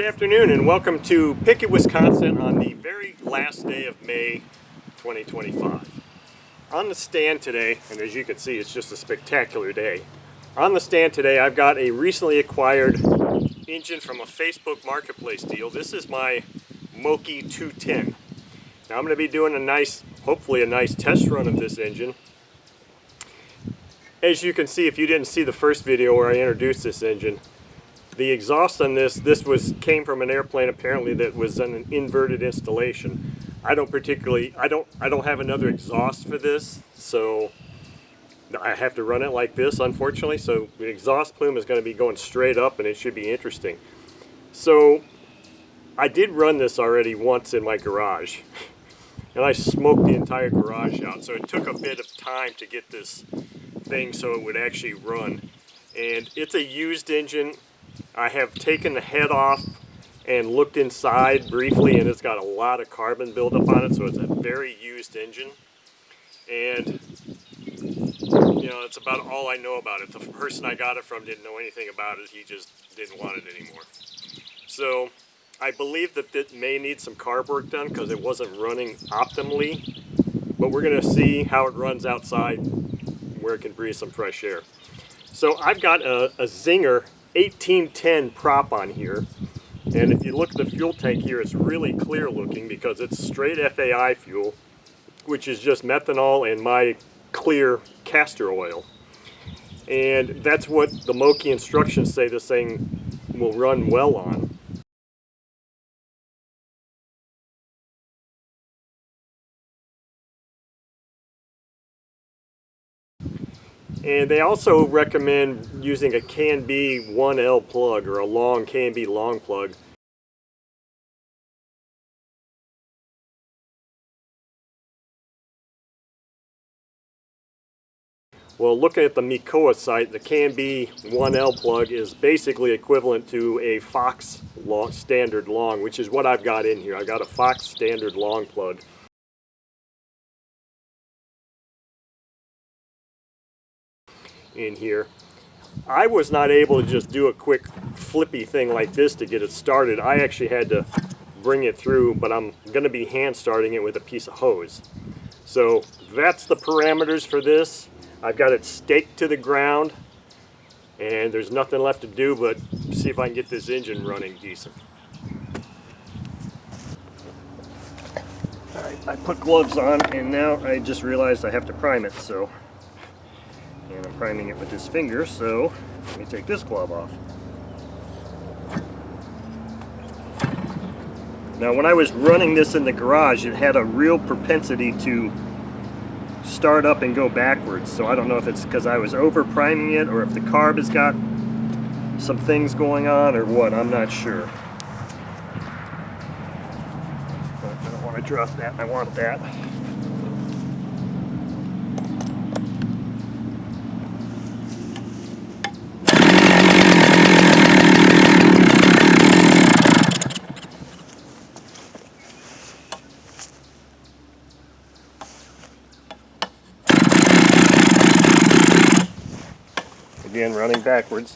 Good afternoon and welcome to Pickett, Wisconsin on the very last day of May 2025. On the stand today, and as you can see it's just a spectacular day. On the stand today I've got a recently acquired engine from a Facebook Marketplace deal. This is my Moki 210. Now I'm going to be doing hopefully a nice test run of this engine. As you can see, if you didn't see the first video where I introduced this engine, the exhaust on this came from an airplane apparently that was an inverted installation. I don't have another exhaust for this, so I have to run it like this, unfortunately. So the exhaust plume is going to be going straight up and it should be interesting. So I did run this already once in my garage and I smoked the entire garage out. So it took a bit of time to get this thing so it would actually run. And it's a used engine. I have taken the head off and looked inside briefly, and it's got a lot of carbon buildup on it, so it's a very used engine. And you know, it's about all I know about it. The person I got it from didn't know anything about it. He just didn't want it anymore. So I believe that it may need some carb work done because it wasn't running optimally, but we're going to see how it runs outside where it can breathe some fresh air. So I've got a Zinger 1810 prop on here, and if you look at the fuel tank here, it's really clear looking because it's straight FAI fuel, which is just methanol and my clear castor oil. And that's what the Moki instructions say this thing will run well on. And they also recommend using a CAN-B 1L plug, or a long CAN-B long plug. Well, looking at the Mikoa site, the CAN-B 1L plug is basically equivalent to a Fox standard long, which is what I've got in here. I've got a Fox standard long plug. In here. I was not able to just do a quick flippy thing like this to get it started. I actually had to bring it through, but I'm going to be hand starting it with a piece of hose. So that's the parameters for this. I've got it staked to the ground and there's nothing left to do but see if I can get this engine running decent. Alright, I put gloves on and now I just realized I have to prime it, so and I'm priming it with this finger, so let me take this glove off. Now when I was running this in the garage, it had a real propensity to start up and go backwards, so I don't know if it's because I was over priming it or if the carb has got some things going on or what, I'm not sure. But I don't want to drop that, I want that. Again, running backwards.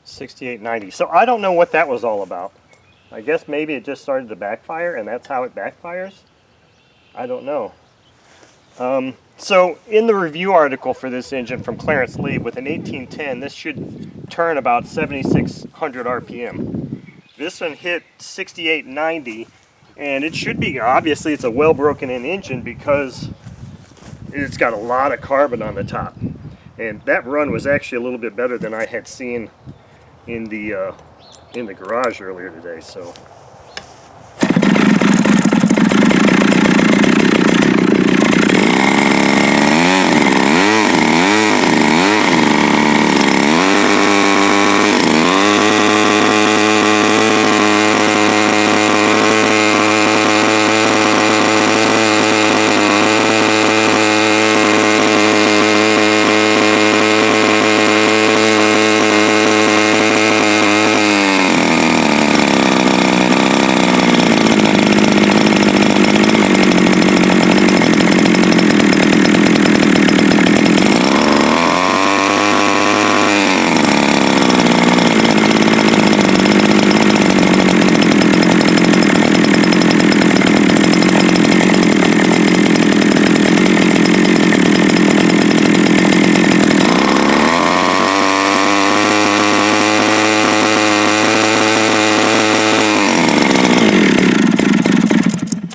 6890. So I don't know what that was all about. I guess maybe it just started to backfire and that's how it backfires. I don't know. So in the review article for this engine from Clarence Lee, with an 1810, this should turn about 7,600 RPM. This one hit 6890, and it should be, obviously it's a well broken in engine because it's got a lot of carbon on the top. And that run was actually a little bit better than I had seen in the garage earlier today. So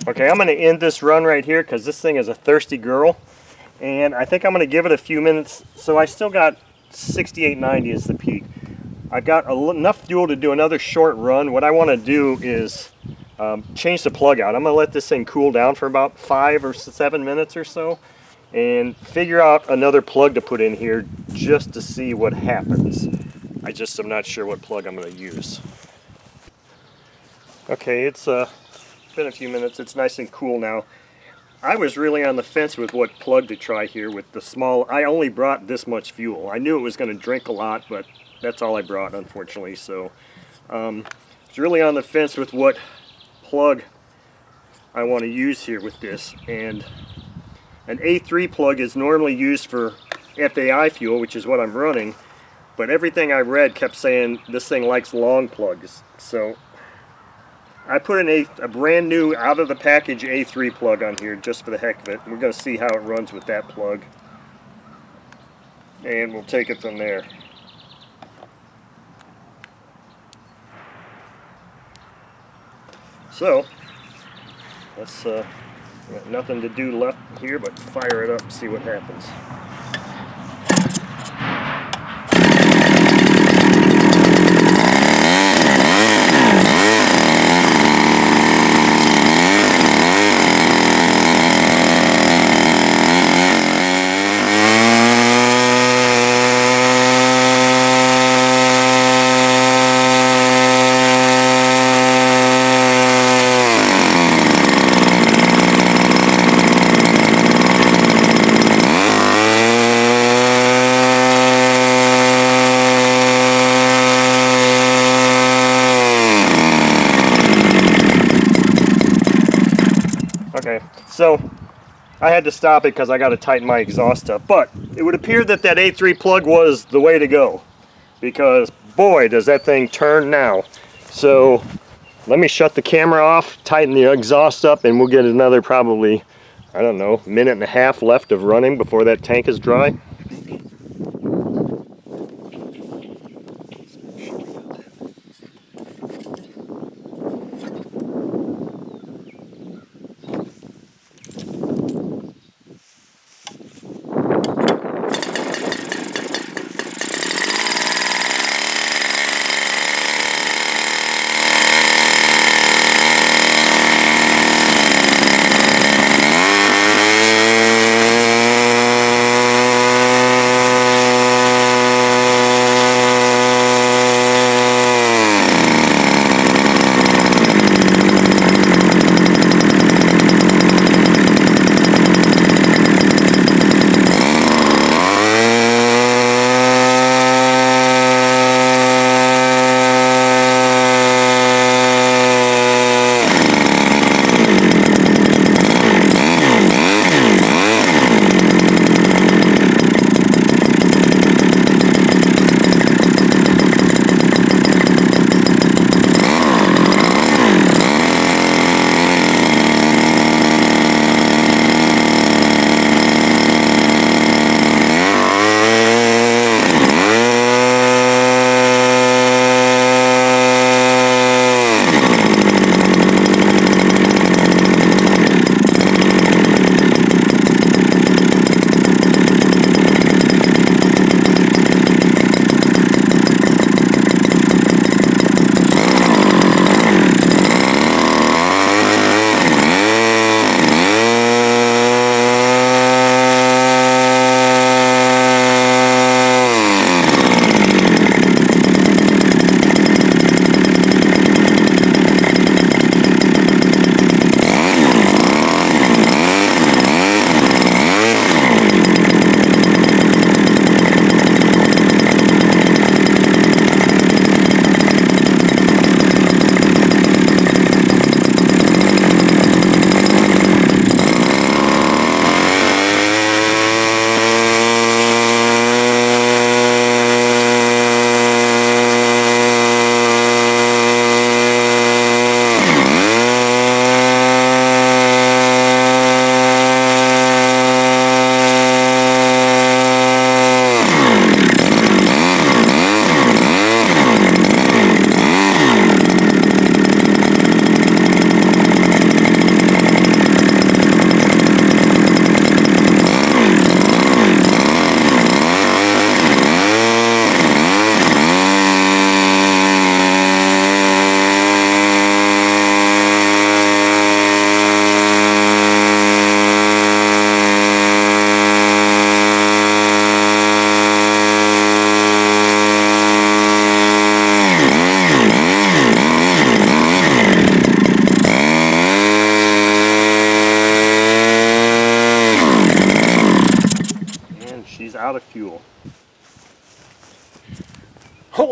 okay, I'm going to end this run right here because this thing is a thirsty girl, and I think I'm going to give it a few minutes. So I still got 6890 as the peak. I've got enough fuel to do another short run. What I want to do is change the plug out. I'm going to let this thing cool down for about 5 or 7 minutes or so and figure out another plug to put in here just to see what happens. I just am not sure what plug I'm going to use. Okay, it's been a few minutes. It's nice and cool now. I was really on the fence with what plug to try here with the small. I only brought this much fuel. I knew it was going to drink a lot, but that's all I brought, unfortunately. So I was really on the fence with what plug I want to use here with this. And an A3 plug is normally used for FAI fuel, which is what I'm running, but everything I read kept saying this thing likes long plugs. So I put in a brand new out of the package A3 plug on here just for the heck of it. We're going to see how it runs with that plug, and we'll take it from there. So let's got nothing to do left here but fire it up and see what happens. Okay, so I had to stop it because I got to tighten my exhaust up, but it would appear that that A3 plug was the way to go, because boy does that thing turn now. So let me shut the camera off, tighten the exhaust up, and we'll get another probably, I don't know, minute and a half left of running before that tank is dry.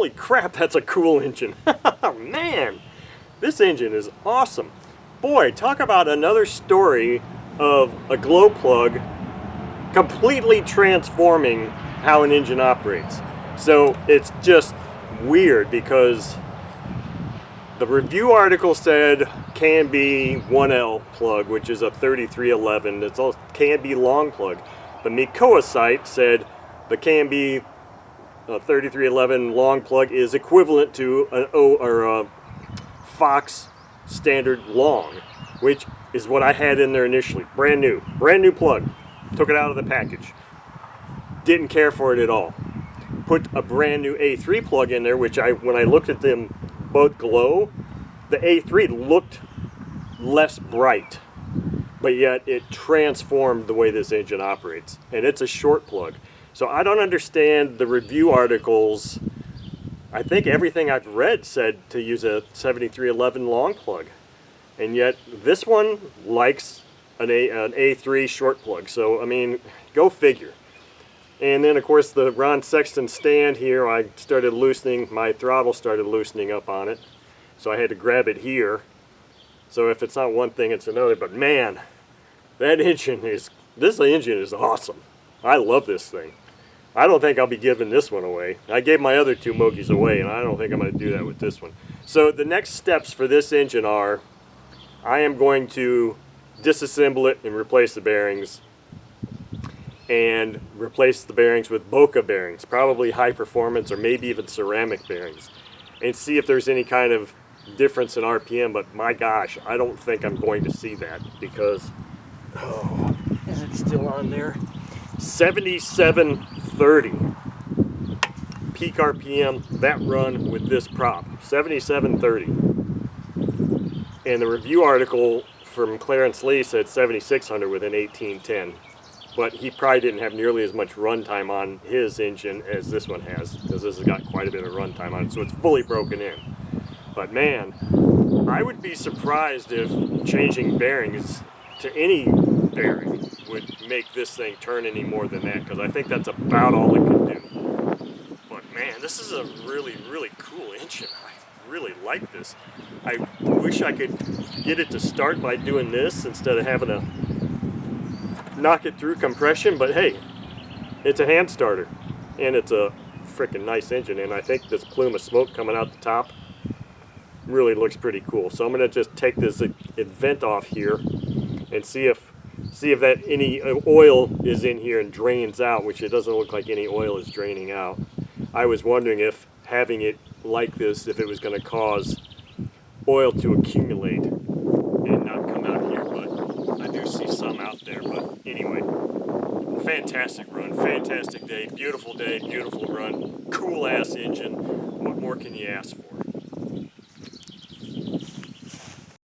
holy crap, that's a cool engine. Man, this engine is awesome. Boy, talk about another story of a glow plug completely transforming how an engine operates. So it's just weird because the review article said KMB 1L plug, which is a 3311. It's a KMB long plug. The Mikoa site said the KMB 3311 long plug is equivalent to a Fox standard long, which is what I had in there initially. Brand new plug. Took it out of the package. Didn't care for it at all. Put a brand new A3 plug in there, which when I looked at them both glow, the A3 looked less bright, but yet it transformed the way this engine operates. And it's a short plug. So I don't understand the review articles. I think everything I've read said to use a 7311 long plug. And yet this one likes an A3 short plug. So, I mean, go figure. And then, of course, the Ron Sexton stand here, I started loosening, my throttle started loosening up on it. So I had to grab it here. So if it's not one thing, it's another. But man, this engine is awesome. I love this thing. I don't think I'll be giving this one away. I gave my other two Mokis away, and I don't think I'm going to do that with this one. So the next steps for this engine are, I am going to disassemble it and replace the bearings, and replace the bearings with Boca bearings, probably high performance or maybe even ceramic bearings, and see if there's any kind of difference in RPM. But my gosh, I don't think I'm going to see that because, oh, is it still on there? 7730 peak RPM, that run with this prop, 7730. And the review article from Clarence Lee said 7600 with an 1810. But he probably didn't have nearly as much runtime on his engine as this one has, because this has got quite a bit of runtime on it, so it's fully broken in. But man, I would be surprised if changing bearings to any bearing would make this thing turn any more than that, because I think that's about all it can do. But man, this is a really, really cool engine. I really like this. I wish I could get it to start by doing this instead of having to knock it through compression, but hey, it's a hand starter and it's a freaking nice engine. And I think this plume of smoke coming out the top really looks pretty cool. So I'm going to just take this vent off here and see if that any oil is in here and drains out, which it doesn't look like any oil is draining out. I was wondering if having it like this, if it was going to cause oil to accumulate and not come out here, but I do see some out there. But anyway, fantastic run, fantastic day, beautiful run, cool ass engine. What more can you ask for?